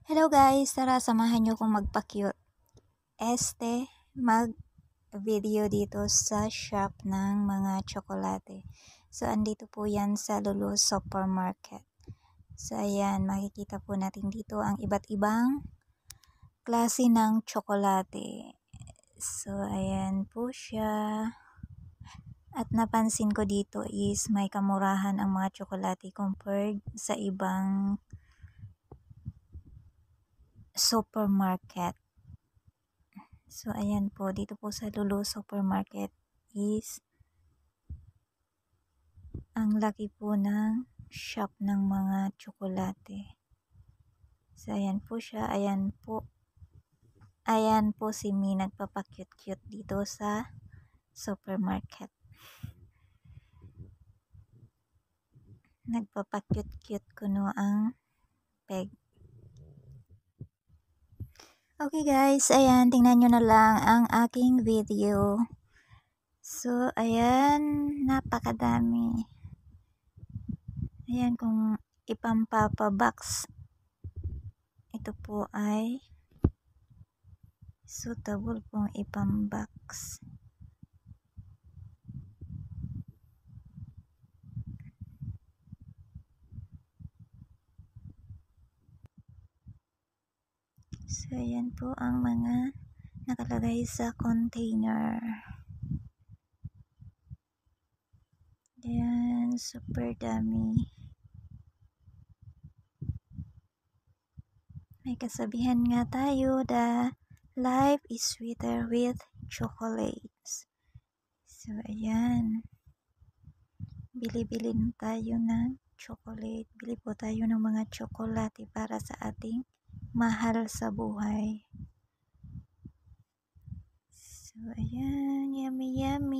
Hello guys, tara samahan nyo kong magpa-cute. Mag-video dito sa shop ng mga tsokolate. So, andito po yan sa Lulu Supermarket. So, ayan, makikita po natin dito ang iba't ibang klase ng tsokolate. So, ayan po siya. At napansin ko dito is may kamurahan ang mga tsokolate compared sa ibang supermarket. So, ayan po, dito po sa Lulu Supermarket is ang laki po ng shop ng mga tsokolate. So, ayan po siya. Ayan po si Mi nagpapakute-cute dito sa supermarket. Nagpapakute-cute kuno ang peg. Okay guys, ayan, tingnan nyo na lang ang aking video. So, ayan, napakadami. Ayan, kung ipampapabox, ito po ay suitable pong ipambox. So, ayan po ang mga nakalagay sa container. Ayan, super dami. May kasabihan nga tayo, the life is sweeter with chocolates. So, ayan. Bili-bili na tayo ng chocolate. Bili po tayo ng mga tsokolate para sa ating mahal sa buhay. So, ayan. Yummy, yummy.